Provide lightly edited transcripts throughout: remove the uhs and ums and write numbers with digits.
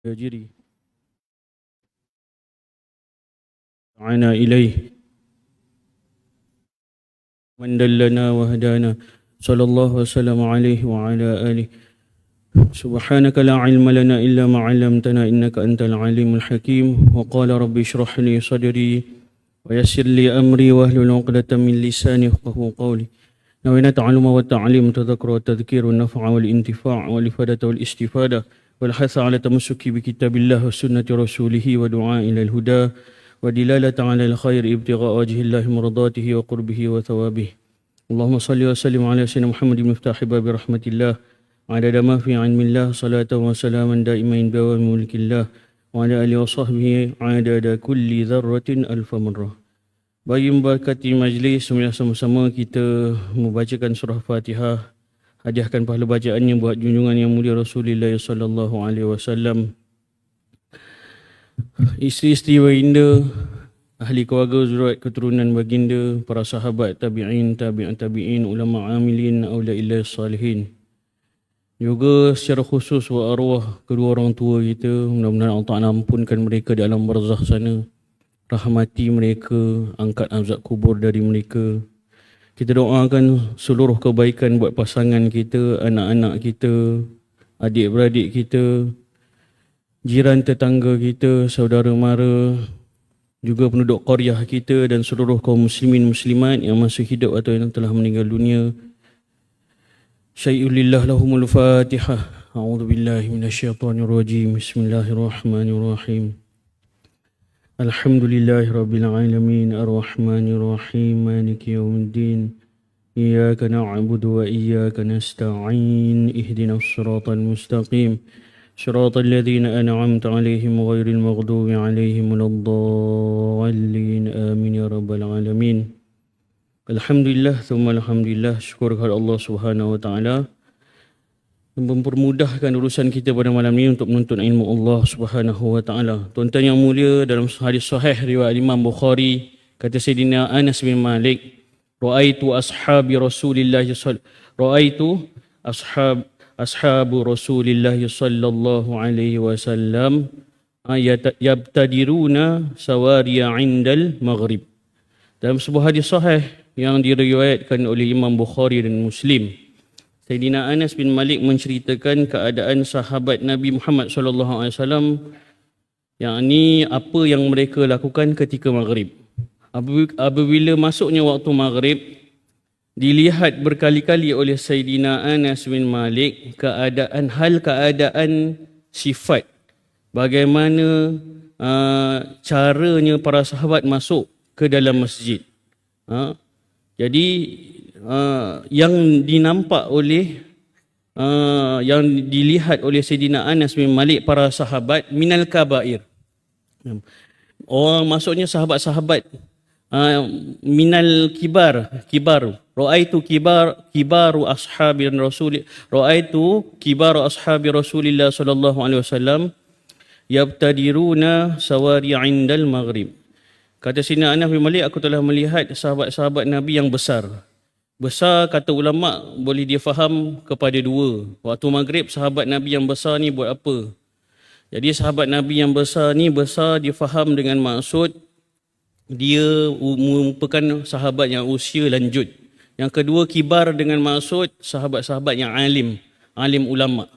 يجري عنا إليه من دلنا وهدانا صلى الله وسلم عليه وعلى آله. سبحانك لا علم لنا إلا ما علمتنا إنك أنت العليم الحكيم. وقال رب اشرح لي صدري ويسر لي أمري واحلل عقدة من لساني يفقهوا قولي. نوينا التعلم والتعليم والتذكر والتذكير والنفع والانتفاع والإفادة والاستفادة والحث على تمسك بكتاب الله وسنة رسوله ودعاء إلى الهدى ودلالة على الخير ابتغاء وجه الله مرضاته وقربه وثوابه. اللهم صل وسلم على سيدنا محمد مفتاح باب رحمة الله عدد ما في علم الله صلاة وسلاما دائمين دوام ملك الله وعلى آله وصحبه عدد كل ذرة ألف مرة. Bagi memberkati majlis, sama-sama kita membacakan surah Fatihah, hadiahkan pahala bacaannya buat junjungan yang mulia Rasulullah sallallahu alaihi wasallam, isteri-isteri baginda, ahli keluarga, zuriat keturunan baginda, para sahabat, tabi'in, tabi'in, ulama amilin, auliaillah salihin. Juga secara khusus wa arwah kedua orang tua kita, mudah-mudahan Allah Ta'ala ampunkan mereka di alam barzakh sana, rahmati mereka, angkat azab kubur dari mereka. Kita doakan seluruh kebaikan buat pasangan kita, anak-anak kita, adik-beradik kita, jiran tetangga kita, saudara mara, juga penduduk qaryah kita dan seluruh kaum muslimin muslimat yang masih hidup atau yang telah meninggal dunia. Syai'ulillah lahumul fatihah. A'udzubillahi minasyaitonirrajim. Bismillahirrahmanirrahim. Alhamdulillahi rabbil alamin, arrahmanir rahim, maliki yaumiddin. Iyyaka na'budu wa iyyaka nasta'in. Ihdinas siratal mustaqim. Siratal ladzina an'amta 'alaihim ghairil maghdubi 'alaihim waladdallin. Amin ya rabbal alamin. Alhamdulillah, thumma alhamdulillah, syukur kepada Allah Subhanahu wa taala mempermudahkan urusan kita pada malam ini untuk menuntut ilmu Allah Subhanahu wa taala. Tuan-tuan yang mulia, dalam hadis sahih riwayat Imam Bukhari, kata Sayyidina Anas bin Malik, ra'aitu ashabi Rasulillah ashabu Rasulillah sallallahu alaihi wasallam yabtadiruna sawariya 'indal maghrib. Dalam sebuah hadis sahih yang diriwayatkan oleh Imam Bukhari dan Muslim, Sayyidina Anas bin Malik menceritakan keadaan sahabat Nabi Muhammad sallallahu alaihi wasallam, yakni apa yang mereka lakukan ketika maghrib. Apabila masuknya waktu maghrib, dilihat berkali-kali oleh Sayyidina Anas bin Malik keadaan sifat bagaimana caranya para sahabat masuk ke dalam masjid. Jadi yang dinampak oleh yang dilihat oleh Sayyidina Anas bin Malik para sahabat minal kabair. Orang maksudnya sahabat-sahabat minal kibar. Ra'aitu kibaru ashabi Rasulillah sallallahu alaihi wasallam yabtadiruna sawari 'indal maghrib. Kata Sayyidina Anas bin Malik, aku telah melihat sahabat-sahabat Nabi yang besar. Besar, kata ulama, boleh dia faham kepada dua. Waktu maghrib, sahabat Nabi yang besar ni buat apa? Jadi sahabat Nabi yang besar ni besar difaham dengan maksud dia merupakan sahabat yang usia lanjut. Yang kedua, kibar dengan maksud sahabat-sahabat yang alim ulama.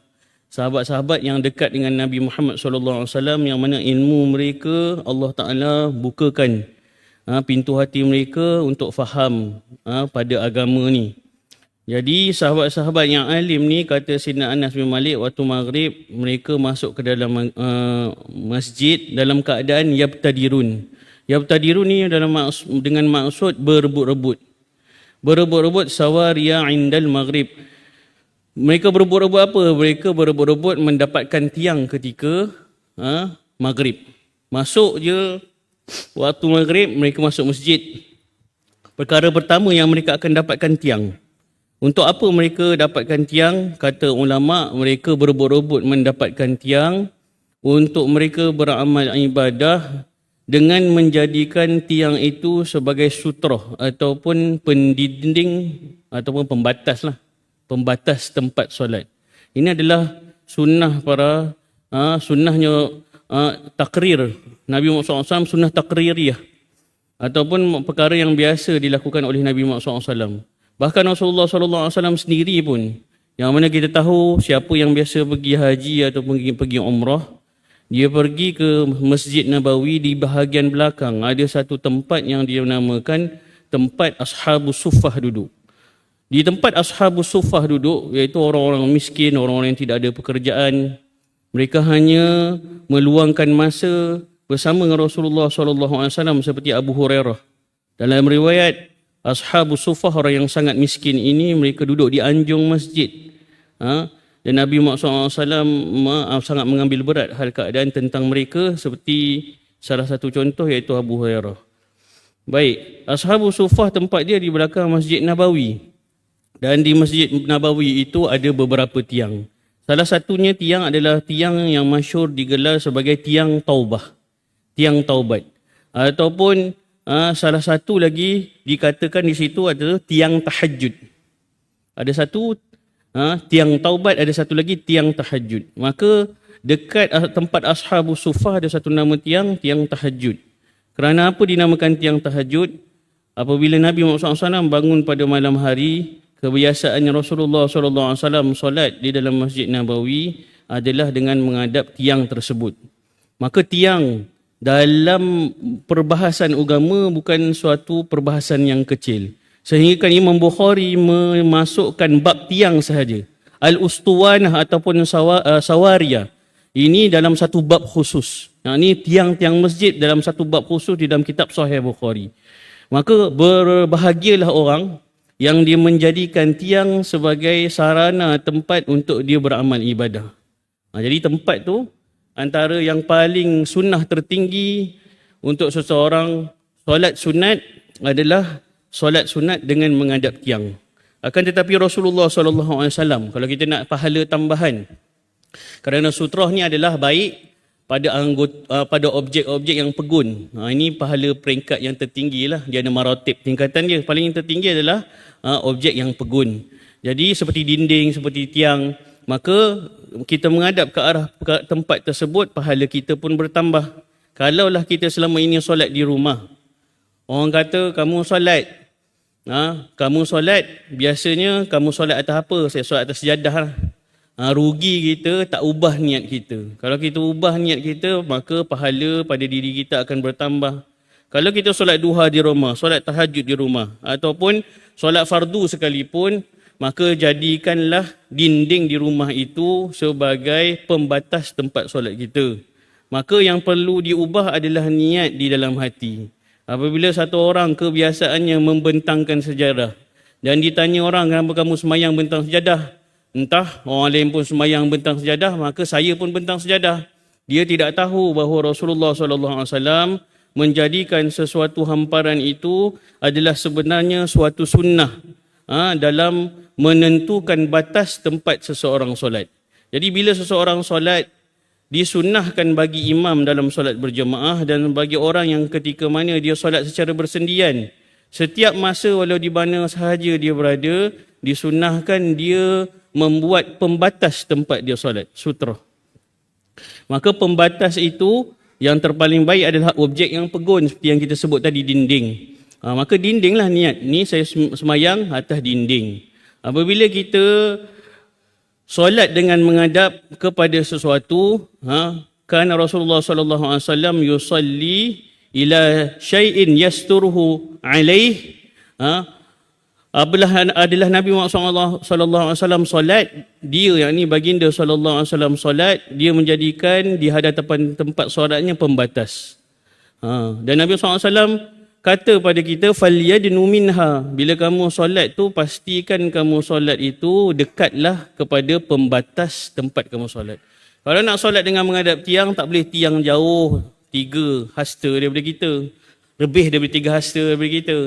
Sahabat-sahabat yang dekat dengan Nabi Muhammad SAW, yang mana ilmu mereka Allah Ta'ala bukakan pintu hati mereka untuk faham pada agama ni. Jadi sahabat-sahabat yang alim ni, kata Sayyidina Anas bin Malik, waktu maghrib mereka masuk ke dalam masjid dalam keadaan yabtadirun. Yabtadirun ni dengan maksud berebut-rebut sawariya 'indal maghrib. Mereka berebut-rebut apa? Mereka berebut-rebut mendapatkan tiang ketika maghrib. Masuk je waktu maghrib, mereka masuk masjid. Perkara pertama yang mereka akan dapatkan tiang. Untuk apa mereka dapatkan tiang? Kata ulama, mereka berebut-rebut mendapatkan tiang untuk mereka beramal ibadah dengan menjadikan tiang itu sebagai sutrah ataupun pendinding ataupun pembatas tempat solat. Ini adalah sunnah para sunnahnya takrir. Nabi Muhammad SAW sunnah takririyah, ataupun perkara yang biasa dilakukan oleh Nabi Muhammad SAW. Bahkan Rasulullah SAW sendiri pun, yang mana kita tahu siapa yang biasa pergi haji ataupun pergi umrah, dia pergi ke Masjid Nabawi. Di bahagian belakang ada satu tempat yang dia namakan tempat Ashabus Suffah duduk. Di tempat Ashabus Suffah duduk, iaitu orang-orang miskin, orang-orang yang tidak ada pekerjaan, mereka hanya meluangkan masa bersama dengan Rasulullah SAW seperti Abu Hurairah. Dalam riwayat, Ashabus Suffah, orang yang sangat miskin ini, mereka duduk di anjung masjid. Dan Nabi Muhammad SAW sangat mengambil berat hal keadaan tentang mereka, seperti salah satu contoh iaitu Abu Hurairah. Baik, Ashabus Suffah tempat dia di belakang Masjid Nabawi. Dan di Masjid Nabawi itu ada beberapa tiang. Salah satunya tiang adalah tiang yang masyhur digelar sebagai tiang taubah, tiang taubat. Ataupun salah satu lagi dikatakan di situ adalah tiang tahajud. Ada satu tiang taubat, ada satu lagi tiang tahajud. Maka dekat tempat Ashabus Suffah ada satu nama tiang tahajud. Kerana apa dinamakan tiang tahajud? Apabila Nabi Muhammad SAW bangun pada malam hari, kebiasaannya Rasulullah SAW solat di dalam Masjid Nabawi adalah dengan menghadap tiang tersebut. Maka tiang dalam perbahasan agama bukan suatu perbahasan yang kecil. Sehingga Imam Bukhari memasukkan bab tiang sahaja, Al-Ustuwanah ataupun Sawariyah, ini dalam satu bab khusus. Ini tiang-tiang masjid dalam satu bab khusus di dalam kitab Sahih Bukhari. Maka berbahagialah orang yang dia menjadikan tiang sebagai sarana tempat untuk dia beramal ibadah. Jadi tempat tu antara yang paling sunnah tertinggi untuk seseorang solat sunat adalah solat sunat dengan menghadap tiang. Akan tetapi Rasulullah SAW, kalau kita nak pahala tambahan, kerana sutrah ni adalah baik pada objek-objek yang pegun. Ini pahala peringkat yang tertinggi lah. Dia ada maratib, tingkatan dia. Paling yang tertinggi adalah objek yang pegun. Jadi seperti dinding, seperti tiang, maka kita menghadap ke arah tempat tersebut, pahala kita pun bertambah. Kalaulah kita selama ini solat di rumah, orang kata kamu solat, biasanya kamu solat atas apa? Saya solat atas sejadah lah. Rugi kita tak ubah niat kita. Kalau kita ubah niat kita, maka pahala pada diri kita akan bertambah. Kalau kita solat duha di rumah, solat tahajud di rumah, ataupun solat fardu sekalipun, maka jadikanlah dinding di rumah itu sebagai pembatas tempat solat kita. Maka yang perlu diubah adalah niat di dalam hati. Apabila satu orang kebiasaannya membentangkan sejadah, dan ditanya orang, kenapa kamu semayang bentang sejadah? Entah orang lain pun semayang bentang sejadah, maka saya pun bentang sejadah. Dia tidak tahu bahawa Rasulullah SAW menjadikan sesuatu hamparan itu adalah sebenarnya suatu sunnah dalam menentukan batas tempat seseorang solat. Jadi bila seseorang solat, disunnahkan bagi imam dalam solat berjemaah dan bagi orang yang ketika mana dia solat secara bersendirian. Setiap masa walau di mana sahaja dia berada, disunnahkan dia membuat pembatas tempat dia solat, sutra. Maka pembatas itu yang terpaling baik adalah objek yang pegun seperti yang kita sebut tadi, dinding. Maka dindinglah niat. Ni saya semayang atas dinding. Apabila kita solat dengan menghadap kepada sesuatu, kan Rasulullah SAW yusalli ila syai'in yasturuhu alaih. Adalah Nabi Muhammad SAW solat, dia yang ni baginda SAW solat, dia menjadikan di hadapan tempat solatnya pembatas. Dan Nabi SAW kata pada kita, falyadnu minha, bila kamu solat tu pastikan kamu solat itu dekatlah kepada pembatas tempat kamu solat. Kalau nak solat dengan menghadap tiang, tak boleh tiang jauh 3 hasta daripada kita, lebih daripada 3 hasta daripada kita.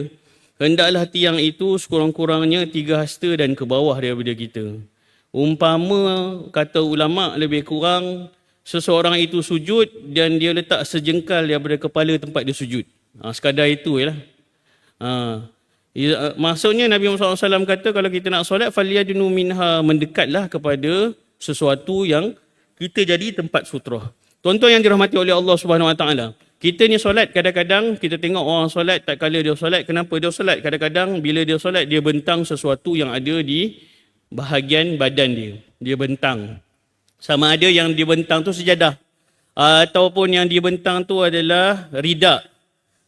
Hendaklah tiang itu sekurang-kurangnya 3 hasta dan ke bawah daripada kita. Umpama kata ulama lebih kurang seseorang itu sujud dan dia letak sejengkal daripada kepala tempat dia sujud. Sekadar itu je lah. Maksudnya Nabi Muhammad SAW kata kalau kita nak solat, falyadnu minha, mendekatlah kepada sesuatu yang kita jadi tempat sutrah. Tuan-tuan yang dirahmati oleh Allah Subhanahu Wa Taala, kita ni solat kadang-kadang kita tengok orang solat, tak kala dia solat, kenapa dia solat? Kadang-kadang bila dia solat dia bentang sesuatu yang ada di bahagian badan dia. Dia bentang. Sama ada yang dia bentang tu sejadah, ataupun yang dia bentang tu adalah rida,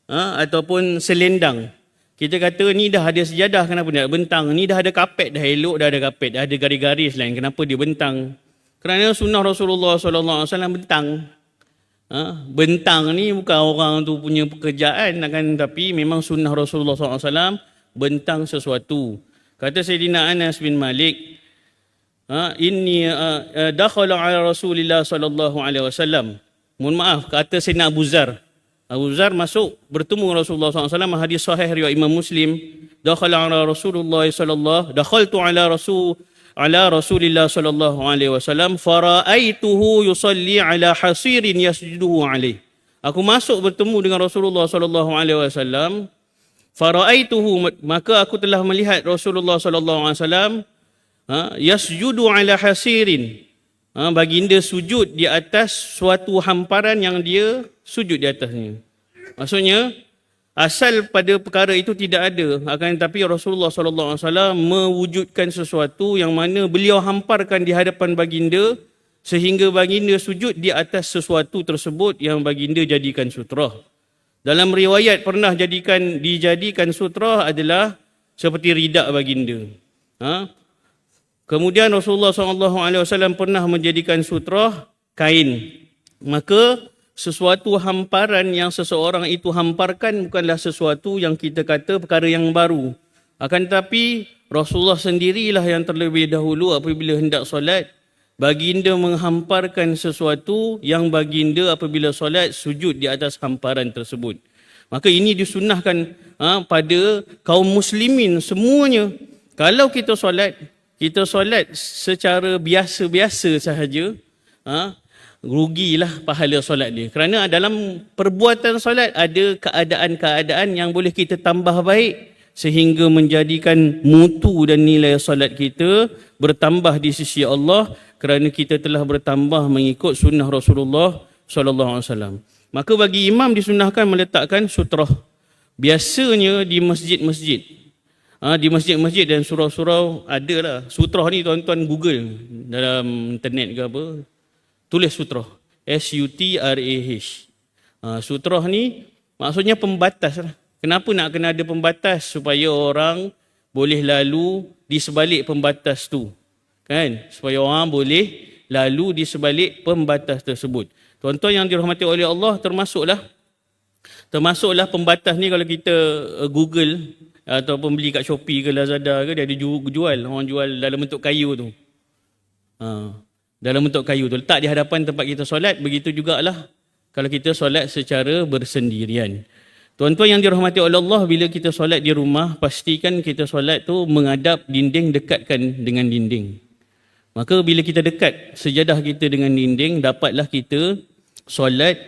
ataupun selendang. Kita kata ni dah ada sejadah, kenapa dia nak bentang? Ni dah ada kapet, dah elok, dah ada kapet, dah ada garis-garis lain, kenapa dia bentang? Kerana sunnah Rasulullah SAW bentang. Bentang ni bukan orang tu punya pekerjaan, tapi memang sunnah Rasulullah SAW bentang sesuatu. Kata Sayyidina Anas bin Malik, inni dakhala ala Rasulillah sallallahu alaihi wasallam. Mohon maaf, kata Sayyidina Abu Zar. Abu Zar masuk bertemu Rasulullah SAW, hadis sahih riwayat Imam Muslim. Dakhala ala Rasulullah sallallahu, dakhaltu ala Rasulillah sallallahu alaihi wasallam faraaituhu yusalli ala hasirin yasjuduhu alaih. Aku masuk bertemu dengan Rasulullah sallallahu alaihi wasallam, faraaituhu, maka aku telah melihat Rasulullah sallallahu alaihi wasallam yasjudu ala hasirin, baginda sujud di atas suatu hamparan yang dia sujud di atasnya. Maksudnya asal pada perkara itu tidak ada, akan tetapi Rasulullah SAW mewujudkan sesuatu yang mana beliau hamparkan di hadapan baginda sehingga baginda sujud di atas sesuatu tersebut yang baginda jadikan sutrah. Dalam riwayat pernah dijadikan sutrah adalah seperti ridak baginda. Kemudian Rasulullah SAW pernah menjadikan sutrah kain. Maka sesuatu hamparan yang seseorang itu hamparkan bukanlah sesuatu yang kita kata perkara yang baru. Akan tetapi Rasulullah sendirilah yang terlebih dahulu apabila hendak solat, baginda menghamparkan sesuatu yang baginda apabila solat sujud di atas hamparan tersebut. Maka ini disunnahkan pada kaum muslimin semuanya. Kalau kita solat secara biasa-biasa sahaja, rugilah pahala solat dia. Kerana dalam perbuatan solat ada keadaan-keadaan yang boleh kita tambah baik sehingga menjadikan mutu dan nilai solat kita bertambah di sisi Allah kerana kita telah bertambah mengikut sunnah Rasulullah SAW. Maka bagi imam disunnahkan meletakkan sutrah. Biasanya di masjid-masjid, di masjid-masjid dan surau-surau adalah sutrah ni. Tuan-tuan Google dalam internet ke apa, tulis sutrah, S-U-T-R-A-H. Sutrah ni maksudnya pembatas lah. Kenapa nak kena ada pembatas? Supaya orang boleh lalu di sebalik pembatas tu. Kan? Supaya orang boleh lalu di sebalik pembatas tersebut. Tuan-tuan yang dirahmati oleh Allah, termasuklah pembatas ni. Kalau kita Google ataupun beli kat Shopee ke Lazada ke, dia ada jual. Orang jual dalam bentuk kayu tu. Dalam bentuk kayu tu, letak di hadapan tempat kita solat. Begitu jugalah kalau kita solat secara bersendirian. Tuan-tuan yang dirahmati oleh Allah, bila kita solat di rumah, pastikan kita solat tu menghadap dinding, dekatkan dengan dinding. Maka bila kita dekat sejadah kita dengan dinding, dapatlah kita solat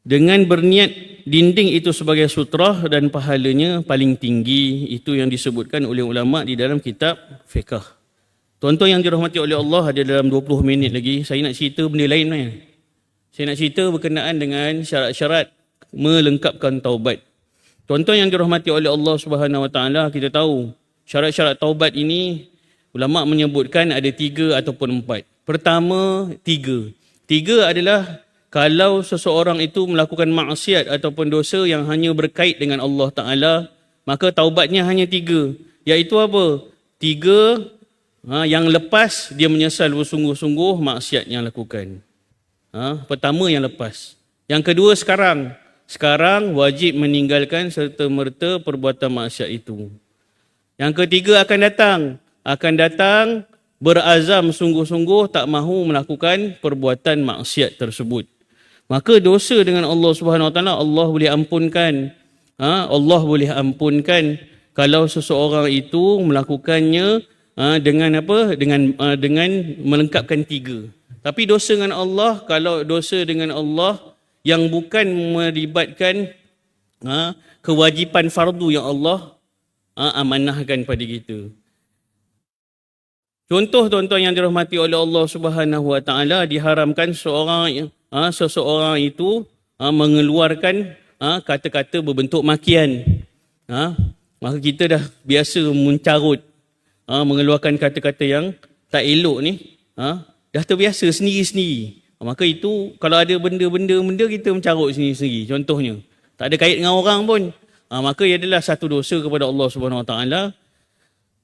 dengan berniat dinding itu sebagai sutrah dan pahalanya paling tinggi. Itu yang disebutkan oleh ulama di dalam kitab fiqh. Tuan-tuan yang dirahmati oleh Allah, ada dalam 20 minit lagi. Saya nak cerita benda lain. Saya nak cerita berkenaan dengan syarat-syarat melengkapkan taubat. Tuan-tuan yang dirahmati oleh Allah Subhanahu Wa Taala, kita tahu syarat-syarat taubat ini ulama menyebutkan ada 3 ataupun 4. Pertama, 3. 3 adalah kalau seseorang itu melakukan maksiat ataupun dosa yang hanya berkait dengan Allah Ta'ala, maka taubatnya hanya 3. Iaitu apa? 3, yang lepas dia menyesal bersungguh-sungguh maksiat yang lakukan. Pertama yang lepas. Yang kedua sekarang wajib meninggalkan serta merta perbuatan maksiat itu. Yang ketiga akan datang berazam sungguh-sungguh tak mahu melakukan perbuatan maksiat tersebut. Maka dosa dengan Allah Subhanahu Wa Taala Allah boleh ampunkan. Allah boleh ampunkan kalau seseorang itu melakukannya dengan apa? Dengan melengkapkan 3. Tapi dosa dengan Allah, kalau dosa dengan Allah yang bukan melibatkan kewajipan fardu yang Allah amanahkan pada kita. Contoh tuan-tuan yang dirahmati oleh Allah Subhanahu Wa Taala, diharamkan seseorang itu mengeluarkan kata-kata berbentuk makian. Maka kita dah biasa mencarut, mengeluarkan kata-kata yang tak elok ni, dah terbiasa sendiri-sendiri. Maka itu kalau ada benda-benda kita mencarut sendiri-sendiri, contohnya tak ada kait dengan orang pun, maka ia adalah satu dosa kepada Allah Subhanahu Wa Taala.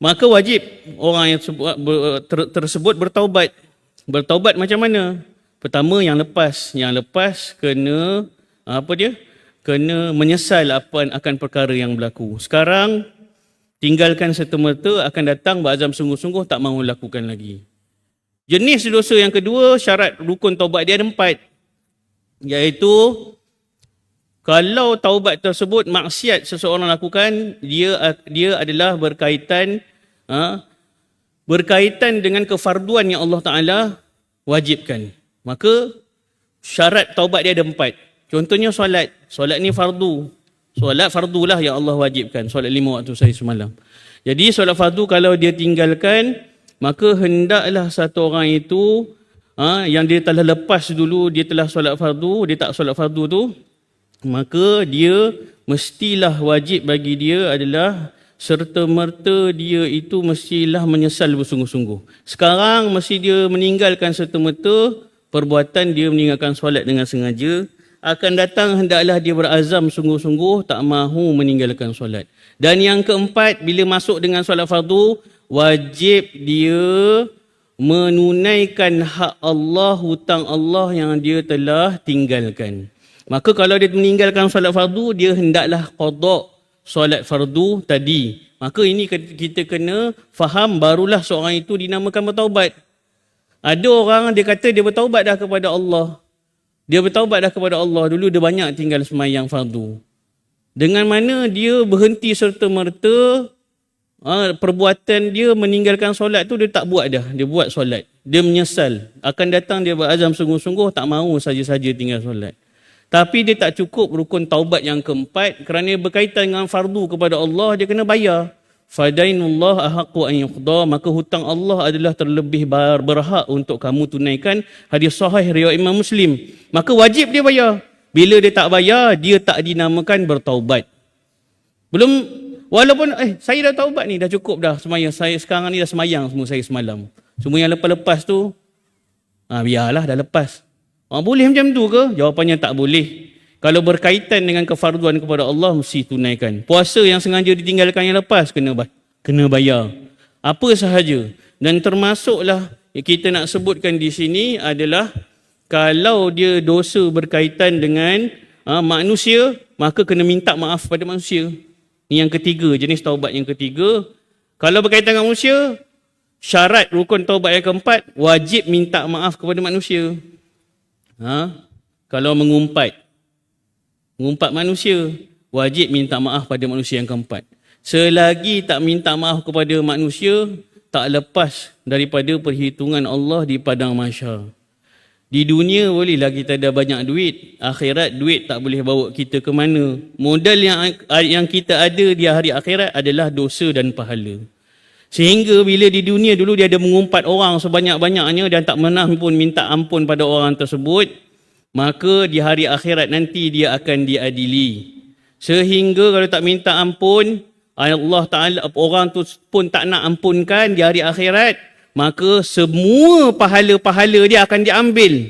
Maka wajib orang yang tersebut bertaubat. Bertaubat macam mana? Pertama, yang lepas kena kena menyesal akan perkara yang berlaku. Sekarang tinggalkan serta-merta, akan datang berazam sungguh-sungguh tak mahu lakukan lagi. Jenis dosa yang kedua, syarat rukun taubat dia ada 4. Iaitu kalau taubat tersebut maksiat seseorang lakukan, dia adalah berkaitan dengan kefarduan yang Allah Ta'ala wajibkan. Maka syarat taubat dia ada 4. Contohnya solat. Solat ni fardu. Solat fardulah yang Allah wajibkan. Solat 5 waktu saya semalam. Jadi solat fardu kalau dia tinggalkan, maka hendaklah satu orang itu yang dia telah lepas dulu, dia telah solat fardu, dia tak solat fardu tu, maka dia mestilah wajib bagi dia adalah serta-merta dia itu mestilah menyesal bersungguh-sungguh. Sekarang mesti dia meninggalkan serta-merta perbuatan dia meninggalkan solat dengan sengaja. Akan datang hendaklah dia berazam sungguh-sungguh tak mahu meninggalkan solat. Dan yang keempat, bila masuk dengan solat fardu, wajib dia menunaikan hak Allah, hutang Allah yang dia telah tinggalkan. Maka kalau dia meninggalkan solat fardu, dia hendaklah qada solat fardu tadi. Maka ini kita kena faham, barulah seorang itu dinamakan bertaubat. Ada orang dia kata dia bertaubat dah kepada Allah. Dia bertaubat dah kepada Allah. Dulu dia banyak tinggal sembahyang fardu. Dengan mana dia berhenti serta-merta perbuatan dia meninggalkan solat tu dia tak buat dah. Dia buat solat. Dia menyesal. Akan datang dia berazam sungguh-sungguh tak mahu saja-saja tinggal solat. Tapi dia tak cukup rukun taubat yang keempat, kerana berkaitan dengan fardu kepada Allah, dia kena bayar. Fadainullah ahaqqu an yuqda, maka hutang Allah adalah terlebih berhak untuk kamu tunaikan. Hadis sahih riwayat Imam Muslim. Maka wajib dia bayar. Bila dia tak bayar, dia tak dinamakan bertaubat. Belum, walaupun saya dah taubat ni, dah cukup dah semayang. Saya sekarang ni dah semayang semua saya semalam. Semua yang lepas-lepas tu, biarlah dah lepas. Boleh macam tu ke? Jawapannya tak boleh. Kalau berkaitan dengan kefarduan kepada Allah, mesti tunaikan. Puasa yang sengaja ditinggalkan yang lepas, kena bayar. Apa sahaja. Dan termasuklah kita nak sebutkan di sini adalah kalau dia dosa berkaitan dengan manusia, maka kena minta maaf pada manusia. Ini yang ketiga, jenis taubat yang ketiga. Kalau berkaitan dengan manusia, syarat rukun taubat yang keempat, wajib minta maaf kepada manusia. Kalau mengumpat manusia, wajib minta maaf pada manusia yang keempat. Selagi tak minta maaf kepada manusia, tak lepas daripada perhitungan Allah di padang mahsyar. Di dunia bolehlah kita ada banyak duit, akhirat duit tak boleh bawa kita ke mana. Modal yang kita ada di hari akhirat adalah dosa dan pahala. Sehingga bila di dunia dulu dia ada mengumpat orang sebanyak-banyaknya dan tak pernah pun minta ampun pada orang tersebut, maka di hari akhirat nanti dia akan diadili. Sehingga kalau tak minta ampun, Allah Ta'ala, orang tu pun tak nak ampunkan di hari akhirat, maka semua pahala-pahala dia akan diambil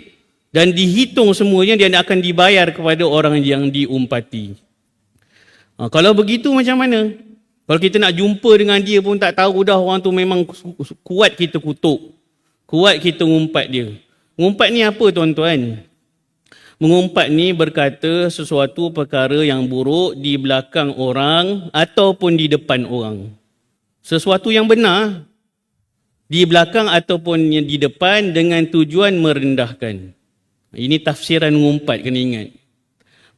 dan dihitung semuanya, dia akan dibayar kepada orang yang diumpati. Kalau begitu macam mana? Kalau kita nak jumpa dengan dia pun tak tahu dah orang tu memang kuat kita kutuk. Kuat kita ngumpat dia. Ngumpat ni apa tuan-tuan? Mengumpat ni berkata sesuatu perkara yang buruk di belakang orang ataupun di depan orang. Sesuatu yang benar di belakang ataupun di depan dengan tujuan merendahkan. Ini tafsiran ngumpat, kena ingat.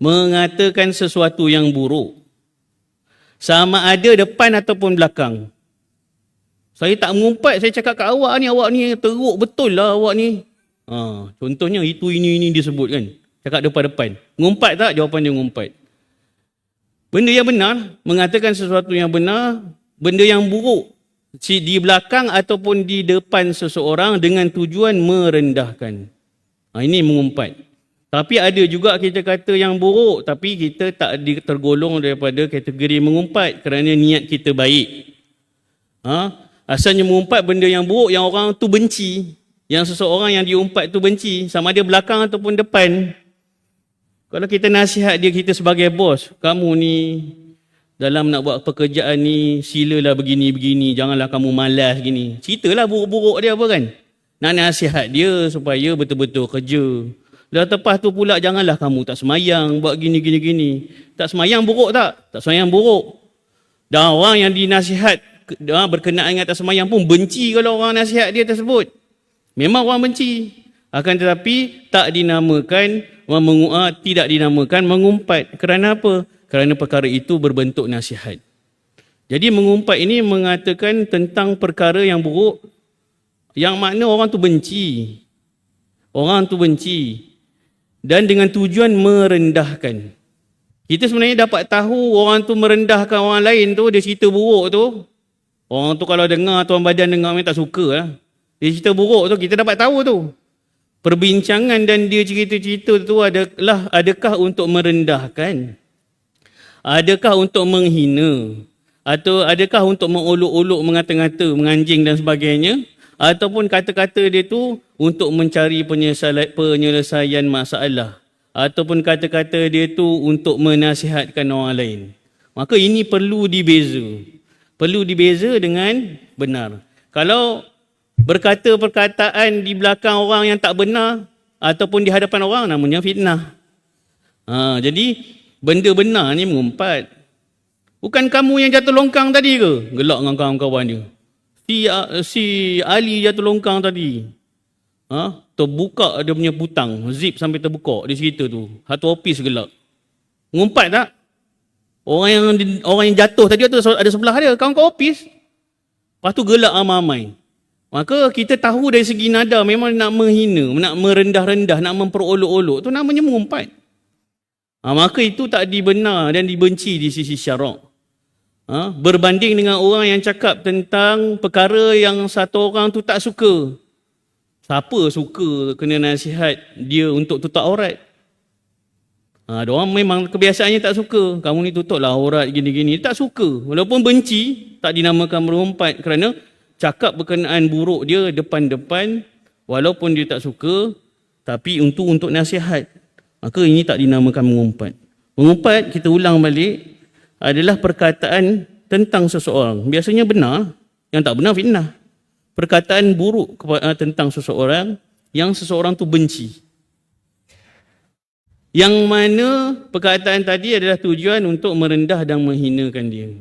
Mengatakan sesuatu yang buruk. Sama ada depan ataupun belakang. Saya tak mengumpat, saya cakap kat awak ni teruk betul lah awak ni. Contohnya itu ini disebut kan. Cakap depan-depan. Ngumpat tak? Jawapan dia ngumpat. Benda yang benar, mengatakan sesuatu yang benar, benda yang buruk Di belakang ataupun di depan seseorang dengan tujuan merendahkan. Ini mengumpat. Tapi ada juga kita kata yang buruk, tapi kita tak tergolong daripada kategori mengumpat kerana niat kita baik. Asalnya mengumpat benda yang buruk yang orang tu benci. Yang seseorang yang diumpat tu benci, sama ada belakang ataupun depan. Kalau kita nasihat dia, kita sebagai bos, kamu ni dalam nak buat pekerjaan ni silalah begini-begini, janganlah kamu malas gini. Ceritalah buruk-buruk dia apa kan. Nak nasihat dia supaya betul-betul kerja. Dah lepas tu pula janganlah kamu tak semayang, buat gini-gini-gini. Tak semayang buruk tak? Tak semayang buruk. Dan orang yang dinasihat berkenaan dengan tak semayang pun benci kalau orang nasihat dia tersebut. Memang orang benci. Akan tetapi tidak dinamakan mengumpat. Kerana apa? Kerana perkara itu berbentuk nasihat. Jadi mengumpat ini mengatakan tentang perkara yang buruk yang makna orang tu benci. Orang tu benci. Dan dengan tujuan merendahkan. Kita sebenarnya dapat tahu orang tu merendahkan orang lain tu, dia cerita buruk tu. Orang tu kalau dengar, tuan badan dengar, memang tak suka lah. Dia cerita buruk tu, kita dapat tahu tu. Perbincangan dan dia cerita-cerita tu adakah untuk merendahkan? Adakah untuk menghina? Atau adakah untuk mengolok-olok, mengata-ngata, menganjing dan sebagainya? Ataupun kata-kata dia tu untuk mencari penyelesaian masalah. Ataupun kata-kata dia tu untuk menasihatkan orang lain. Maka ini perlu dibeza. Perlu dibeza dengan benar. Kalau berkata perkataan di belakang orang yang tak benar ataupun di hadapan orang, namanya fitnah. Jadi benda benar ni mengumpat. Bukan kamu yang jatuh longkang tadi ke? Gelak dengan kawan-kawan dia. Si Ali jatuh longkang tadi. Terbuka dia punya butang, zip sampai terbuka di cerita tu. Satu ofis gelak. Mengumpat tak? Orang yang jatuh tadi ada sebelah dia, kawan kat ofis. Lepas tu gelak ramai-ramai. Maka kita tahu dari segi nada memang nak menghina, nak merendah-rendah, nak memperolok-olok. Tu namanya mengumpat. Maka itu tak dibenar dan dibenci di sisi syarak. Berbanding dengan orang yang cakap tentang perkara yang satu orang tu tak suka. Siapa suka kena nasihat dia untuk tutup aurat? Diorang memang kebiasaannya tak suka. Kamu ni tutuplah aurat gini-gini. Tak suka. Walaupun benci, tak dinamakan mengumpat kerana cakap berkenaan buruk dia depan-depan, walaupun dia tak suka, tapi untuk nasihat. Maka ini tak dinamakan mengumpat. Mengumpat, kita ulang balik, adalah perkataan tentang seseorang. Biasanya benar, yang tak benar fitnah. Perkataan buruk tentang seseorang yang seseorang tu benci. Yang mana perkataan tadi adalah tujuan untuk merendah dan menghinakan dia.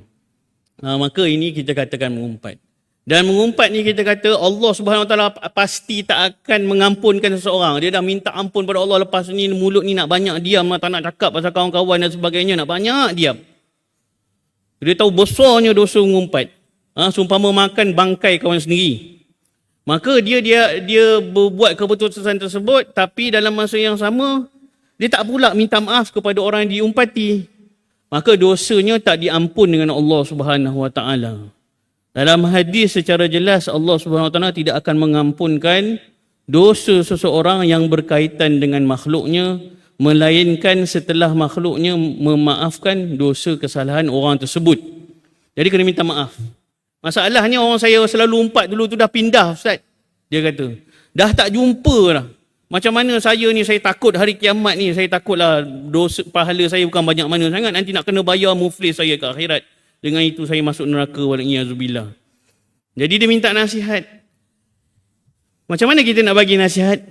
Maka ini kita katakan mengumpat. Dan mengumpat ni kita kata Allah Subhanahu Wa Taala pasti tak akan mengampunkan seseorang. Dia dah minta ampun pada Allah, lepas ni mulut ni nak banyak diam, tak nak cakap pasal kawan-kawan dan sebagainya, nak banyak diam. Dia tahu besarnya dosa mengumpat. Seumpama makan bangkai kawan sendiri. Maka dia berbuat keputusan tersebut, tapi dalam masa yang sama dia tak pula minta maaf kepada orang yang diumpati. Maka dosanya tak diampun dengan Allah Subhanahu Wa Taala. Dalam hadis secara jelas Allah Subhanahu Wa Taala tidak akan mengampunkan dosa seseorang yang berkaitan dengan makhluknya, melainkan setelah makhluknya memaafkan dosa kesalahan orang tersebut. Jadi kena minta maaf. Masalahnya orang saya selalu umpat dulu tu dah pindah Ustaz. Dia kata, dah tak jumpa dah. Macam mana saya ni, saya takut hari kiamat ni, saya takutlah dosa pahala saya bukan banyak mana sangat, nanti nak kena bayar muflis saya ke akhirat. Dengan itu saya masuk neraka wal'iyazubillah. Jadi dia minta nasihat. Macam mana kita nak bagi nasihat?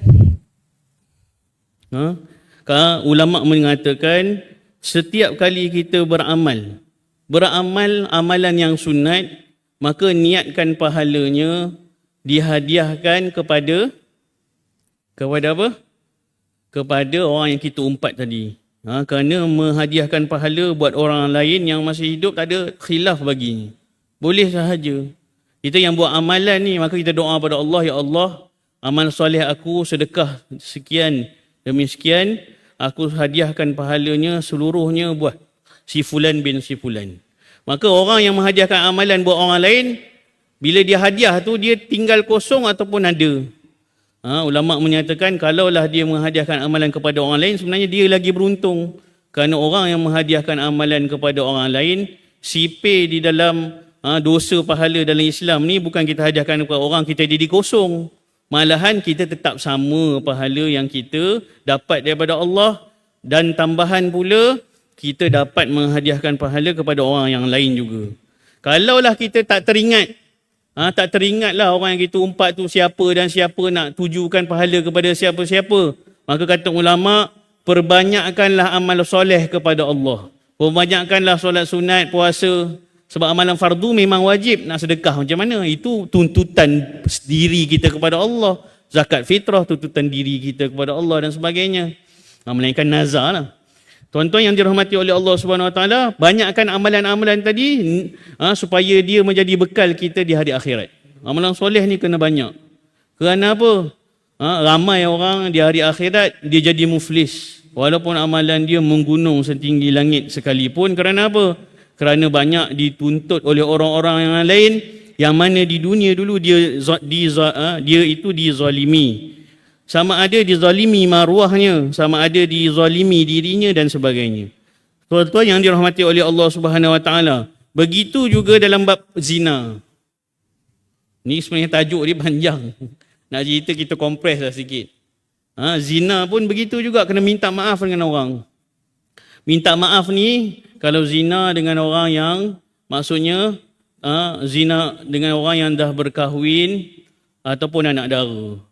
Ulama mengatakan setiap kali kita beramal amalan yang sunat, maka niatkan pahalanya dihadiahkan kepada apa? Kepada orang yang kita umpat tadi. Kerana menghadiahkan pahala buat orang lain yang masih hidup tak ada khilaf baginya. Boleh sahaja. Kita yang buat amalan ni, maka kita doa pada Allah, ya Allah, amal soleh aku sedekah sekian demi sekian, aku hadiahkan pahalanya seluruhnya buat si fulan bin si fulan. Maka orang yang menghadiahkan amalan buat orang lain, Bila dia hadiah tu, dia tinggal kosong ataupun ada. Ulama menyatakan kalaulah dia menghadiahkan amalan kepada orang lain, sebenarnya dia lagi beruntung. Kerana orang yang menghadiahkan amalan kepada orang lain, sipir di dalam dosa pahala dalam Islam ni bukan kita hadiahkan kepada orang, kita jadi kosong. Malahan kita tetap sama pahala yang kita dapat daripada Allah, dan tambahan pula kita dapat menghadiahkan pahala kepada orang yang lain juga. Kalaulah kita tak teringatlah orang yang kita umpat tu siapa dan siapa nak tujukan pahala kepada siapa-siapa, maka kata ulama, perbanyakkanlah amal soleh kepada Allah. Perbanyakkanlah solat sunat, puasa. Sebab amalan fardu memang wajib, nak sedekah macam mana? Itu tuntutan diri kita kepada Allah. Zakat fitrah, tuntutan diri kita kepada Allah dan sebagainya. Melainkan nazar lah. Tuan-tuan yang dirahmati oleh Allah Subhanahu Wa Taala, banyakkan amalan-amalan tadi supaya dia menjadi bekal kita di hari akhirat. Amalan soleh ni kena banyak. Kerana apa? Ramai orang di hari akhirat dia jadi muflis. Walaupun amalan dia menggunung setinggi langit sekalipun. Kerana apa? Kerana banyak dituntut oleh orang-orang yang lain yang mana di dunia dulu dia itu dizalimi. Sama ada dizalimi maruahnya, sama ada dizalimi dirinya dan sebagainya. Tuan-tuan yang dirahmati oleh Allah Subhanahu Wa Taala, begitu juga dalam bab zina. Ni sebenarnya tajuk dia panjang. Nak cerita kita kompres lah sikit. Zina pun begitu juga, kena minta maaf dengan orang. Minta maaf ni kalau zina dengan orang yang maksudnya zina dengan orang yang dah berkahwin ataupun anak dara.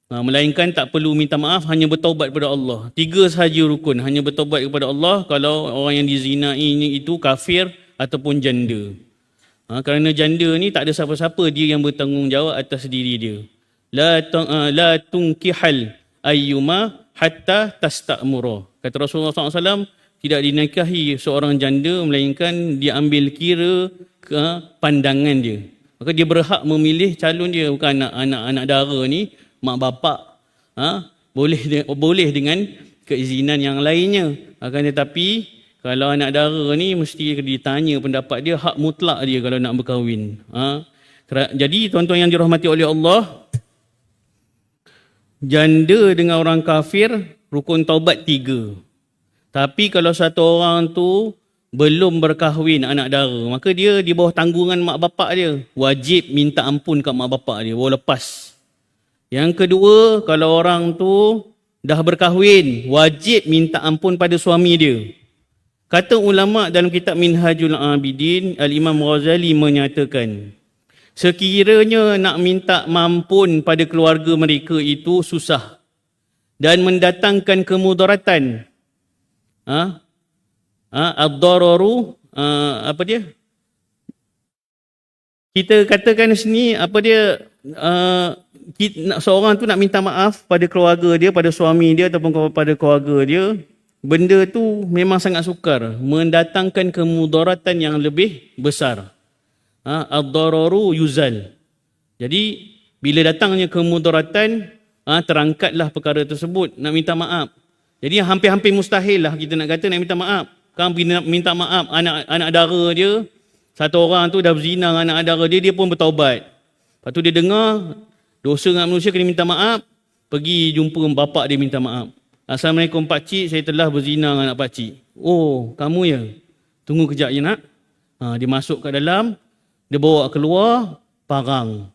Melainkan tak perlu minta maaf, hanya bertaubat kepada Allah. 3 sahaja rukun, hanya bertaubat kepada Allah kalau orang yang dizinai itu kafir ataupun janda. Kerana janda ni tak ada siapa-siapa, dia yang bertanggungjawab atas diri dia. La tunkihal ayyuma hatta tastamura. Kata Rasulullah SAW, tidak dinikahi seorang janda melainkan dia ambil kira ke pandangan dia. Maka dia berhak memilih calon dia, bukan anak dara ni mak bapak boleh dengan keizinan yang lainnya. Akan tetapi kalau anak dara ni mesti ditanya pendapat dia, hak mutlak dia kalau nak berkahwin. Jadi tuan-tuan yang dirahmati oleh Allah, janda dengan orang kafir rukun taubat 3. Tapi kalau satu orang tu belum berkahwin anak dara, maka dia di bawah tanggungan mak bapak dia, wajib minta ampun kat mak bapak dia baru lepas. Yang kedua, kalau orang tu dah berkahwin, wajib minta ampun pada suami dia. Kata ulama dalam kitab Minhajul Abidin, Al-Imam Ghazali menyatakan, sekiranya nak minta ampun pada keluarga mereka itu susah dan mendatangkan kemudaratan. Ad-dararu, apa dia? Kita katakan sini, apa dia? Seorang tu nak minta maaf pada keluarga dia, pada suami dia ataupun kepada keluarga dia, benda tu memang sangat sukar, mendatangkan kemudaratan yang lebih besar. Ad-dararu yuzal. Jadi bila datangnya kemudaratan, terangkatlah perkara tersebut, nak minta maaf. Jadi hampir-hampir mustahil lah kita nak kata nak minta maaf. Kan bila nak minta maaf anak dara dia, satu orang tu dah berzina dengan anak dara dia, dia pun bertaubat. Lepas tu dia dengar dosa dengan manusia kena minta maaf, pergi jumpa bapak dia minta maaf. Assalamualaikum pakcik, saya telah berzina dengan anak pakcik. Oh, kamu ya? Tunggu kejap je nak. Dia masuk kat dalam, dia bawa keluar, parang.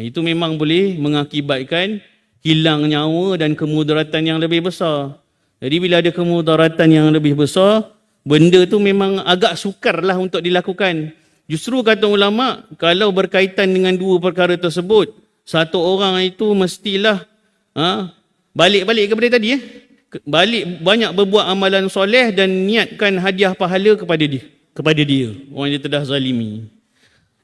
Itu memang boleh mengakibatkan hilang nyawa dan kemudaratan yang lebih besar. Jadi bila ada kemudaratan yang lebih besar, benda tu memang agak sukar lah untuk dilakukan. Justru kata ulama, kalau berkaitan dengan 2 perkara tersebut, satu orang itu mestilah balik kepada tadi, balik banyak berbuat amalan soleh dan niatkan hadiah pahala kepada dia, orang yang telah zalimi.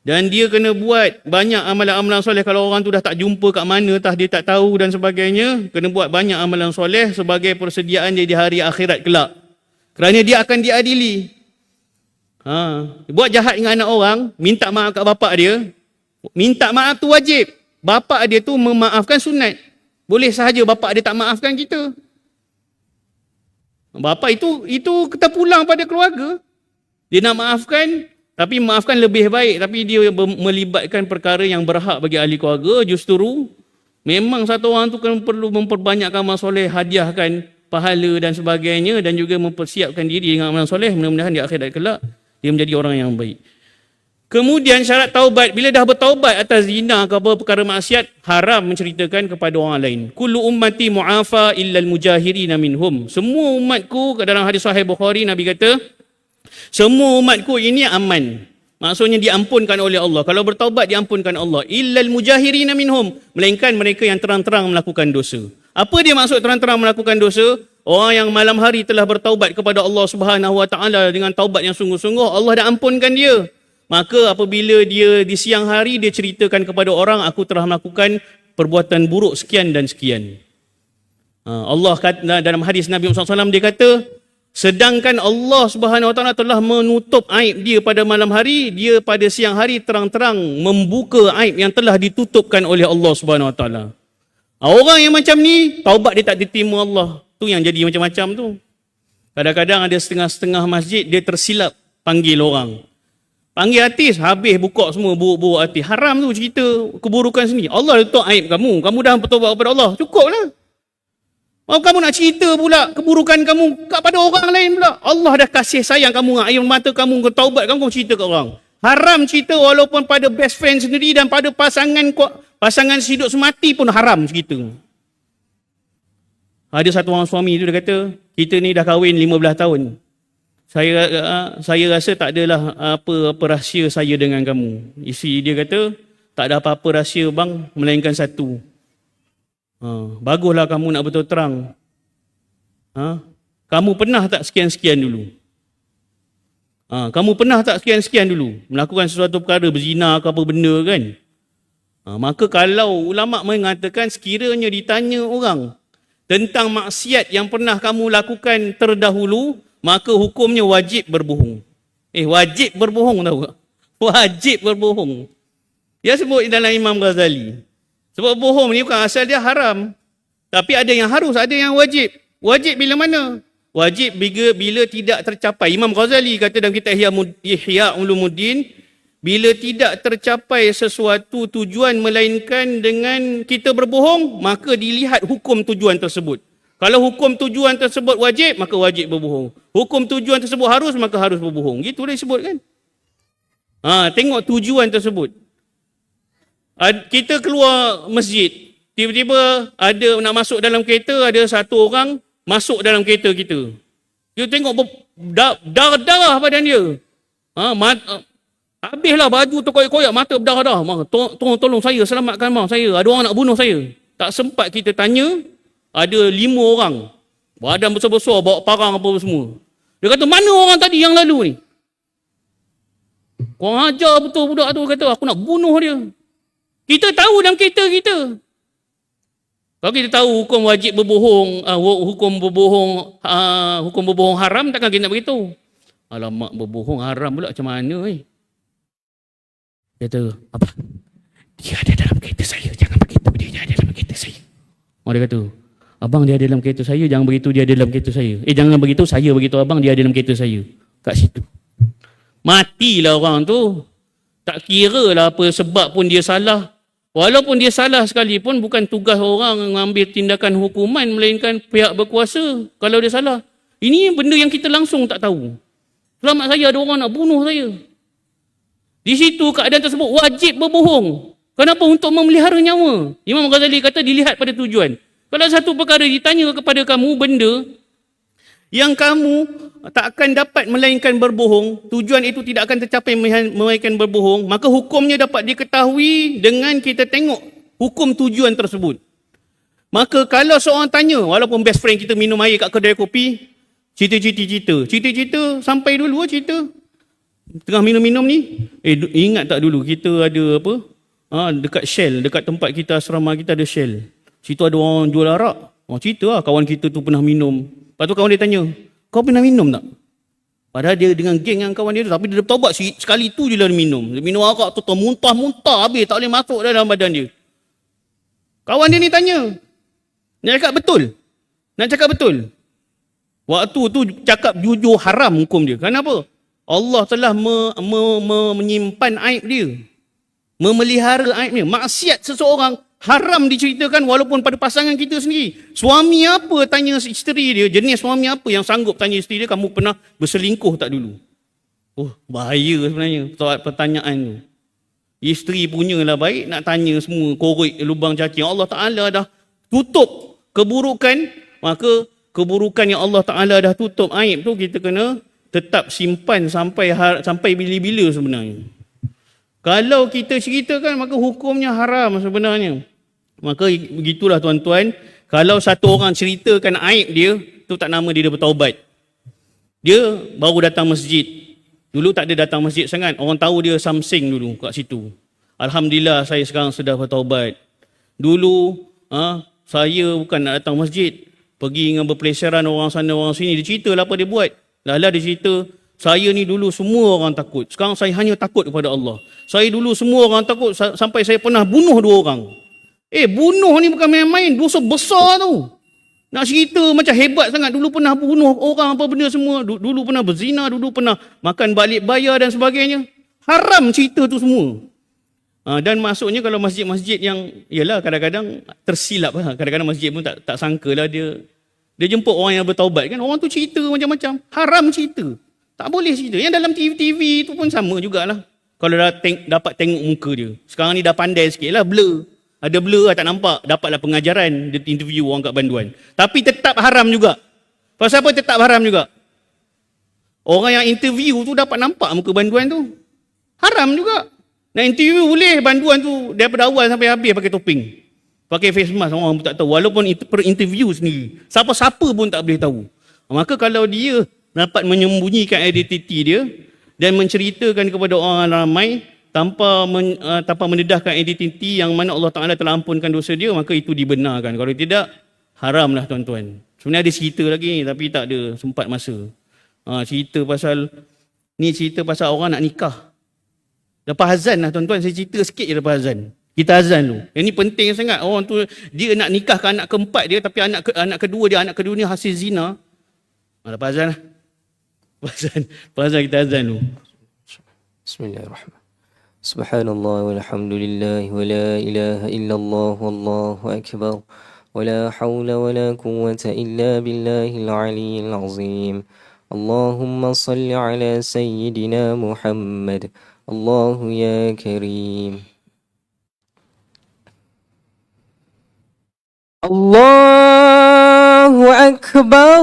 Dan dia kena buat banyak amalan-amalan soleh. Kalau orang tu dah tak jumpa kat mana, dia tak tahu dan sebagainya, kena buat banyak amalan soleh sebagai persediaan dia di hari akhirat kelak. Kerana dia akan diadili. Buat jahat dengan anak orang, minta maaf kat bapak dia. Minta maaf tu wajib. Bapak dia tu memaafkan sunat. Boleh sahaja bapak dia tak maafkan kita. Bapak itu kita pulang pada keluarga. Dia nak maafkan, Tapi maafkan lebih baik, tapi dia melibatkan perkara yang berhak bagi ahli keluarga, justru memang satu orang tu kan perlu memperbanyakkan amal soleh, hadiahkan pahala dan sebagainya, dan juga mempersiapkan diri dengan amal soleh, mudah-mudahan di akhirat kelak dia menjadi orang yang baik. Kemudian syarat taubat, bila dah bertaubat atas zina ke apa perkara maksiat, haram menceritakan kepada orang lain. Kullu ummati mu'afa illal mujahirina minhum. Semua umatku, dalam hadis sahih Bukhari Nabi kata, semua umatku ini aman. Maksudnya diampunkan oleh Allah. Kalau bertaubat diampunkan Allah. Illal mujahirina minhum, melainkan mereka yang terang-terang melakukan dosa. Apa dia maksud terang-terang melakukan dosa? Orang yang malam hari telah bertaubat kepada Allah Subhanahu Wa Taala dengan taubat yang sungguh-sungguh, Allah dah ampunkan dia. Maka apabila dia di siang hari dia ceritakan kepada orang, aku telah melakukan perbuatan buruk sekian dan sekian. Allah kata, dalam hadis Nabi Muhammad SAW dia kata, sedangkan Allah Subhanahu Wa Taala telah menutup aib dia pada malam hari, dia pada siang hari terang-terang membuka aib yang telah ditutupkan oleh Allah Subhanahu Wa Taala. Orang yang macam ni, taubat dia tak diterima Allah. Tu yang jadi macam-macam tu. Kadang-kadang ada setengah-setengah masjid dia tersilap panggil orang. Panggil artis, habis buka semua buruk-buruk artis. Haram tu cerita keburukan sini. Allah letak aib kamu. Kamu dah bertobat kepada Allah. Cukuplah. Kalau kamu nak cerita pula keburukan kamu kepada orang lain pula. Allah dah kasih sayang kamu, air mata kamu, taubat kamu cerita ke orang. Haram cerita walaupun pada best friend sendiri dan pada pasangan hidup semati pun haram cerita. Ada satu orang suami tu dia kata, kita ni dah kahwin 15 tahun. Saya rasa tak adalah apa rahsia saya dengan kamu. Isteri dia kata, tak ada apa-apa rahsia bang, melainkan satu. Baguslah kamu nak betul terang. Kamu pernah tak sekian-sekian dulu? Kamu pernah tak sekian-sekian dulu? Melakukan sesuatu perkara, berzina ke apa benda kan? Maka kalau ulama' mengatakan sekiranya ditanya orang tentang maksiat yang pernah kamu lakukan terdahulu, maka hukumnya wajib berbohong. Wajib berbohong tahu tak? Wajib berbohong. Dia sebut dalam Imam Ghazali. Sebab bohong ni bukan asal dia haram. Tapi ada yang harus, ada yang wajib. Wajib bila mana? Wajib bila tidak tercapai. Imam Ghazali kata dalam kitab Ihya Ulumuddin, bila tidak tercapai sesuatu tujuan melainkan dengan kita berbohong, maka dilihat hukum tujuan tersebut. Kalau hukum tujuan tersebut wajib, maka wajib berbohong. Hukum tujuan tersebut harus, maka harus berbohong. Gitu dia sebut kan? Tengok tujuan tersebut. Kita keluar masjid, tiba-tiba ada nak masuk dalam kereta, ada satu orang masuk dalam kereta kita. Kita tengok darah-darah badan dia. Habislah baju terkoyak-koyak, mata berdarah-darah. Tolong saya, selamatkan saya. Ada orang nak bunuh saya. Tak sempat kita tanya. Ada 5 orang, badan besar-besar, bawa parang apa semua. Dia kata, mana orang tadi yang lalu ni? Korang ajar betul budak tu, kata, aku nak bunuh dia. Kita tahu dalam kereta kita. Kalau kita tahu hukum wajib berbohong, hukum berbohong haram, takkan kita nak beritahu. Alamak, berbohong haram pula, macam mana Dia kata, apa? Dia ada dalam kereta saya, jangan beritahu dia ada dalam kereta saya. Dia kata, abang dia ada dalam kereta saya, jangan beritahu dia ada dalam kereta saya. Jangan beritahu saya beritahu abang dia ada dalam kereta saya. Kat situ. Matilah orang tu. Tak kira lah apa sebab pun dia salah. Walaupun dia salah sekalipun, bukan tugas orang mengambil tindakan hukuman, melainkan pihak berkuasa kalau dia salah. Ini benda yang kita langsung tak tahu. Selamat saya, ada orang nak bunuh saya. Di situ keadaan tersebut wajib berbohong. Kenapa? Untuk memelihara nyawa. Imam Ghazali kata dilihat pada tujuan. Kalau satu perkara ditanya kepada kamu benda yang kamu tak akan dapat melainkan berbohong, tujuan itu tidak akan tercapai melainkan berbohong, maka hukumnya dapat diketahui dengan kita tengok hukum tujuan tersebut. Maka kalau seorang tanya, walaupun best friend kita minum air kat kedai kopi, cerita sampai dulu cerita. Tengah minum-minum ni, ingat tak dulu kita ada apa? Dekat Shell, dekat tempat kita, asrama kita ada Shell. Situ ada orang jual arak. Cerita lah kawan kita tu pernah minum. Lepas tu kawan dia tanya, kau pernah minum tak? Padahal dia dengan geng yang kawan dia tu, tapi dia bertaubat sekali tu je lah dia minum. Dia minum arak tu muntah-muntah habis, tak boleh masuk dalam badan dia. Kawan dia ni tanya, nak cakap betul? Waktu tu cakap jujur haram hukum dia. Kenapa? Allah telah menyimpan aib dia, memelihara aib dia. Maksiat seseorang haram diceritakan walaupun pada pasangan kita sendiri. Suami apa tanya isteri dia, jenis suami apa yang sanggup tanya isteri dia, kamu pernah berselingkuh tak dulu? Oh, bahaya sebenarnya pertanyaan tu. Isteri punyalah baik, nak tanya semua, korek lubang cacing. Allah Ta'ala dah tutup keburukan, maka keburukan yang Allah Ta'ala dah tutup aib tu, kita kena tetap simpan sampai bila-bila sebenarnya. Kalau kita ceritakan, maka hukumnya haram sebenarnya. Maka begitulah tuan-tuan, kalau satu orang ceritakan aib dia, tu tak nama dia bertaubat. Dia baru datang masjid. Dulu tak ada datang masjid sangat. Orang tahu dia samsing dulu kat situ. Alhamdulillah saya sekarang sudah bertaubat. Dulu saya bukan nak datang masjid. Pergi dengan berpeleseran orang sana orang sini. Dia cerita lah apa dia buat. Lala dia cerita, saya ni dulu semua orang takut. Sekarang saya hanya takut kepada Allah. Saya dulu semua orang takut sampai saya pernah bunuh 2 orang. Bunuh ni bukan main-main. Dosa besar tu. Nak cerita macam hebat sangat. Dulu pernah bunuh orang apa benda semua. Dulu pernah berzina. Dulu pernah makan balik bayar dan sebagainya. Haram cerita tu semua. Dan maksudnya kalau masjid-masjid yang, yalah kadang-kadang tersilap lah. Kadang-kadang masjid pun tak sangka lah dia jemput orang yang bertaubat kan. Orang tu cerita macam-macam. Haram cerita. Tak boleh cerita. Yang dalam TV tu pun sama jugalah. Kalau dapat tengok muka dia. Sekarang ni dah pandai sikit lah, blur. Ada blur lah, tak nampak. Dapatlah pengajaran, dia interview orang kat banduan. Tapi tetap haram juga. Pasal apa tetap haram juga? Orang yang interview tu dapat nampak muka banduan tu. Haram juga. Nak interview boleh, banduan tu daripada awal sampai habis pakai topeng. Pakai face mask, orang pun tak tahu. Walaupun per interview sendiri. Siapa-siapa pun tak boleh tahu. Maka kalau dia dapat menyembunyikan identiti dia dan menceritakan kepada orang ramai tanpa mendedahkan identiti yang mana Allah Ta'ala telah ampunkan dosa dia, maka itu dibenarkan. Kalau tidak, haramlah tuan-tuan. Sebenarnya ada cerita lagi tapi tak ada sempat masa. Cerita pasal orang nak nikah. Lepas azan lah tuan-tuan, saya cerita sikit je lepas azan. Kita azan dulu. Yang ni penting sangat. Orang tu dia nak nikahkan anak keempat dia, tapi anak kedua ni hasil zina. Lepas azan lah. Lepas azan kita azan dulu. Bismillahirrahmanirrahim. Subhanallah walhamdulillah wa la ilaha illallah wallahu akbar. Wa la hawla wa la quwwata illa billahil aliyyil azim. Allahumma salli ala sayyidina Muhammad. Allahu ya karim. Allahu akbar,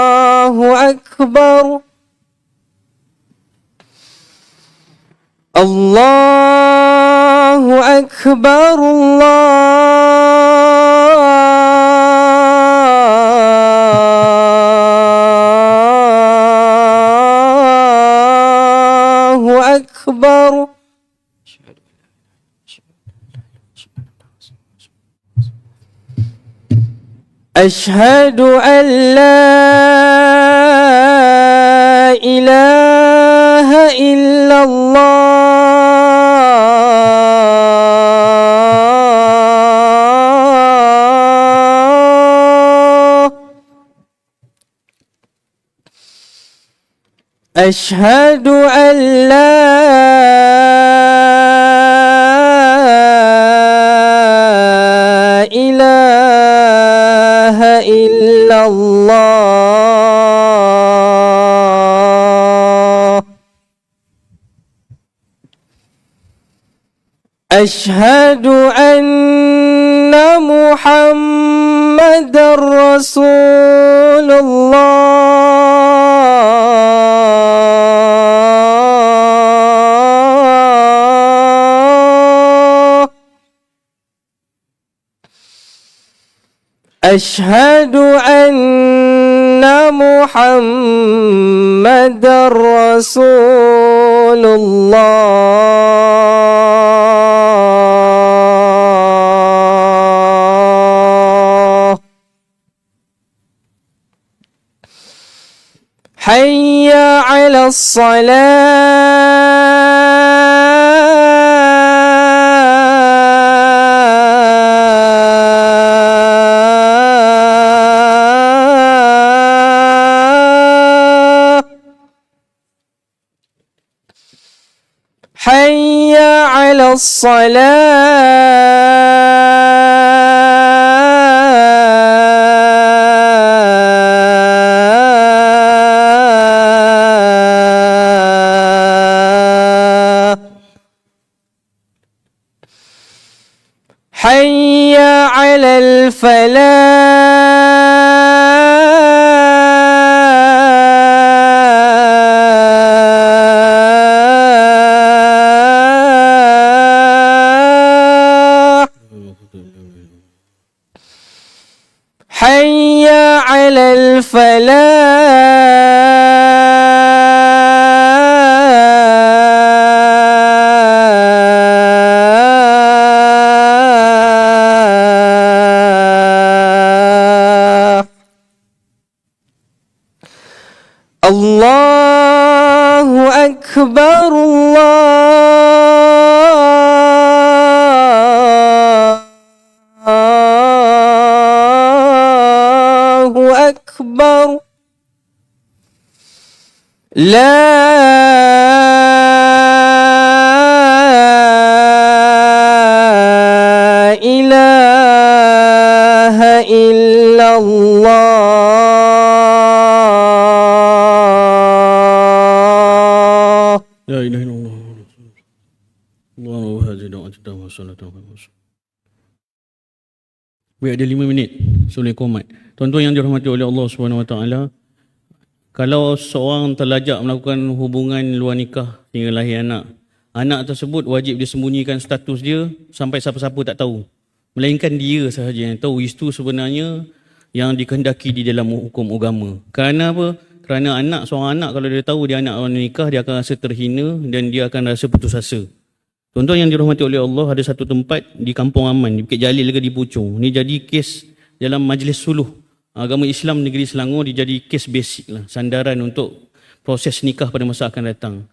Allahu akbar. Allahu akbar, Allahu akbar. Ashhadu an la ilaha illallah. Ashhadu an la ilaha illallah. Ashhadu anna Muhammadar Rasulullah. Ashhadu anna Muhammadar Rasulullah. Hayya 'alas salah. حي على الصلاة حي على الفلاح حي على الفلاح الله أكبر الله أكبر لا إله إلا الله La ilaha illallah. Allahu hadzina wa ajda wa salatu wa salam. Baik, ada 5 minit sebelum komat. Tuan-tuan yang dirahmati oleh Allah Subhanahu Wa Taala, kalau seorang terlajak melakukan hubungan luar nikah hingga lahir anak, anak tersebut wajib disembunyikan status dia sampai siapa-siapa tak tahu. Melainkan dia sahaja yang tahu. Itu sebenarnya yang dikehendaki di dalam hukum agama. Kerana apa? Kerana seorang anak kalau dia tahu dia anak orang nikah, dia akan rasa terhina dan dia akan rasa putus asa. Tuan-tuan yang dirahmati oleh Allah, ada satu tempat di Kampung Aman, di Bukit Jalil ke di Puchong. Ni jadi kes dalam majlis suluh agama Islam negeri Selangor, dia jadi kes basic lah, sandaran untuk proses nikah pada masa akan datang.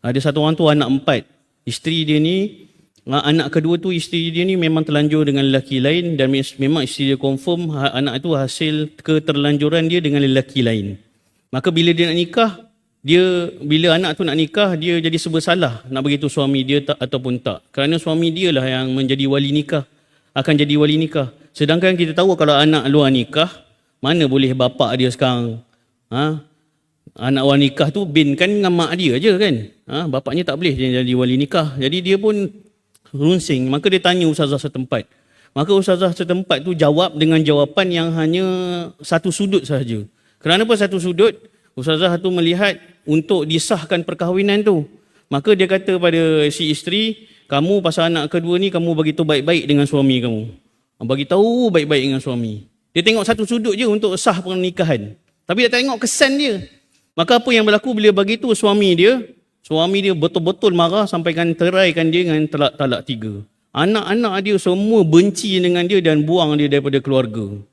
Ada satu orang tu anak 4. Isteri dia ni, anak kedua tu isteri dia ni memang terlanjur dengan lelaki lain dan memang isteri dia confirm anak itu hasil keterlanjuran dia dengan lelaki lain. Maka bila dia nak nikah, bila anak tu nak nikah, dia jadi serba salah nak beritahu suami dia tak ataupun tak. Kerana suami dia lah yang menjadi wali nikah, akan jadi wali nikah. Sedangkan kita tahu kalau anak luar nikah, mana boleh bapak dia sekarang. Anak luar nikah tu bin kan dengan mak dia je kan. Bapaknya tak boleh dia jadi wali nikah. Jadi dia pun runsing. Maka dia tanya ustazah setempat. Maka ustazah setempat tu jawab dengan jawapan yang hanya satu sudut sahaja. Kenapa satu sudut? Ustazah tu melihat untuk disahkan perkahwinan tu. Maka dia kata pada si isteri, kamu pasal anak kedua ni kamu bagi tahu baik-baik dengan suami kamu. Bagi tahu baik-baik dengan suami. Dia tengok satu sudut je untuk sah pernikahan. Tapi dia tak tengok kesan dia. Maka apa yang berlaku bila bagi tahu suami dia betul-betul marah sampaikan teraikan dia dengan talak 3. Anak-anak dia semua benci dengan dia dan buang dia daripada keluarga.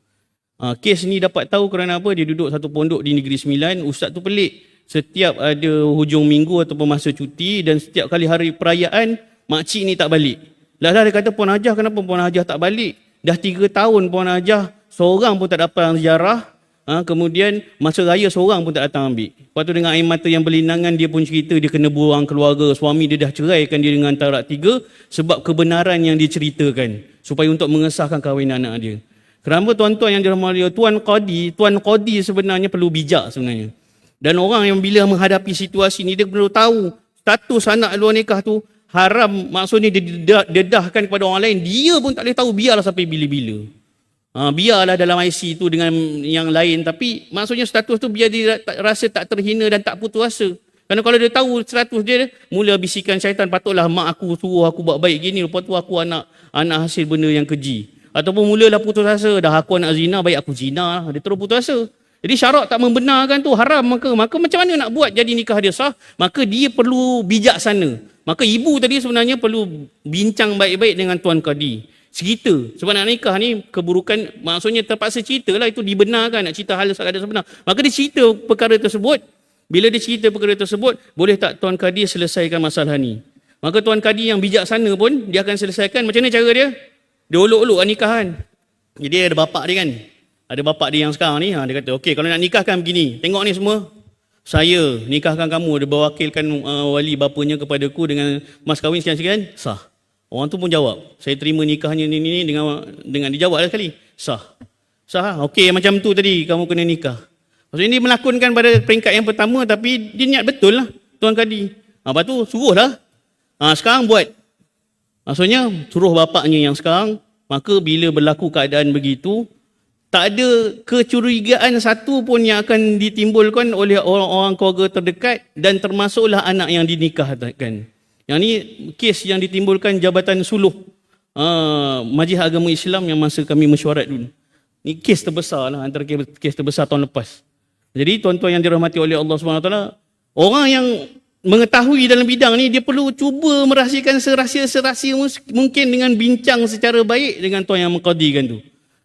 Kes ni dapat tahu kerana apa? Dia duduk satu pondok di Negeri Sembilan. Ustaz tu pelik. Setiap ada hujung minggu ataupun masa cuti dan setiap kali hari perayaan, makcik ni tak balik. Lah dia kata, Puan Hajah, kenapa Puan Hajah tak balik? Dah 3 tahun Puan Hajah, seorang pun tak dapat ziarah. Kemudian masa raya seorang pun tak datang ambil. Lepas tu dengan air mata yang berlinangan, dia pun cerita dia kena buang keluarga. Suami dia dah ceraikan dia dengan talak 3 sebab kebenaran yang diceritakan. Supaya untuk mengesahkan kahwin anak dia. Kerana tuan-tuan yang dirahmati Allah, Tuan Qadi sebenarnya perlu bijak sebenarnya. Dan orang yang bila menghadapi situasi ni, dia perlu tahu status anak luar nikah tu haram, maksudnya dia dedahkan kepada orang lain, dia pun tak boleh tahu, biarlah sampai bila-bila. Biarlah dalam IC tu dengan yang lain, tapi maksudnya status tu biar dia rasa tak terhina dan tak putus asa. Kerana kalau dia tahu status dia, mula bisikan syaitan, patutlah mak aku suruh aku buat baik gini, lepas tu aku anak hasil benda yang keji. Ataupun mulalah putus asa, dah aku anak zina, baik aku zina, dia terus putus asa. Jadi syarak tak membenarkan tu haram, maka macam mana nak buat jadi nikah dia sah? Maka dia perlu bijaksana. Maka ibu tadi sebenarnya perlu bincang baik-baik dengan Tuan Qadi. Cerita, sebab nak nikah ni keburukan, maksudnya terpaksa ceritalah, itu dibenarkan, nak cerita hal sekadar sebenar. Maka dia cerita perkara tersebut. Bila dia cerita perkara tersebut, boleh tak Tuan Qadi selesaikan masalah ni? Maka Tuan Qadi yang bijaksana pun, dia akan selesaikan. Macam mana cara dia? Dia olok-olok nikahan. Jadi ada bapak dia kan. Ada bapak dia yang sekarang ni, dia kata, okey, kalau nak nikahkan begini, tengok ni semua. saya nikahkan kamu, dia berwakilkan wali bapanya kepadaku dengan mas kahwin sekian-sekian, sah. Orang tu pun jawab, saya terima nikahnya ni dengan dijawab sekali, sah. Sah, okey macam tu tadi, kamu kena nikah. Maksudnya dia melakonkan pada peringkat yang pertama, tapi dia niat betul lah, Tuan Kadi. Lepas tu suruh lah. Sekarang buat. Maksudnya suruh bapaknya yang sekarang, maka bila berlaku keadaan begitu, tak ada kecurigaan satu pun yang akan ditimbulkan oleh orang-orang keluarga terdekat dan termasuklah anak yang dinikahkan. Yang ni kes yang ditimbulkan Jabatan Suluh Majlis Agama Islam yang masa kami mesyuarat dulu. Ni kes terbesar lah, antara kes terbesar tahun lepas. Jadi tuan-tuan yang dirahmati oleh Allah SWT, orang yang mengetahui dalam bidang ni, dia perlu cuba merahsiakan serahsia-serahsia mungkin dengan bincang secara baik dengan tuan yang mengqadikan tu.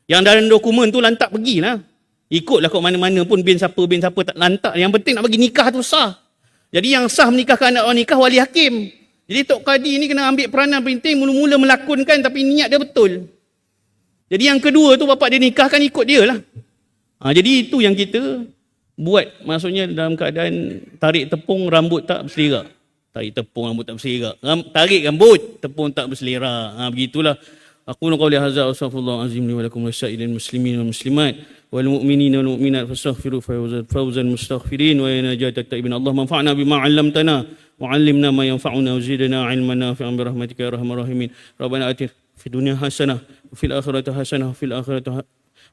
Yang dalam dokumen tu lantak pergilah. Ikutlah kat mana-mana pun bin siapa tak lantak. Yang penting nak bagi nikah tu sah. Jadi yang sah menikahkan anak orang nikah wali hakim. Jadi Tok Kadi ni kena ambil peranan penting, mula-mula melakonkan tapi niat dia betul. Jadi yang kedua tu bapak dia nikahkan ikut dia lah. Jadi itu yang kita buat. Maksudnya dalam keadaan tarik tepung rambut tak berselerak. Tarik tepung rambut tak berselerak. Tarik rambut tepung tak berselerak. Begitulah. Aku nak qauli hadza astaghfirullah azim li wa lakum wasailil muslimin wal muslimat wal mu'minina wal mu'minat fastaghfiru fawzan mustaghfirin wa najatat taibin. Allah manfa'na bima 'allamtana wa 'allimna ma yanfa'una wa zidna 'ilman nafi'an bi rahmatika ya arhamar rahimin. Rabbana atina fid dunya hasanah wa fil akhirati hasanah wa fil akhirati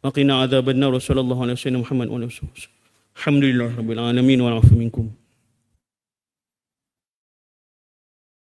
wa qina adzaban nar. Sallallahu alaihi wasallam Muhammad wa alihi wasallam. Alhamdulillahirabbil alamin wa afu minkum.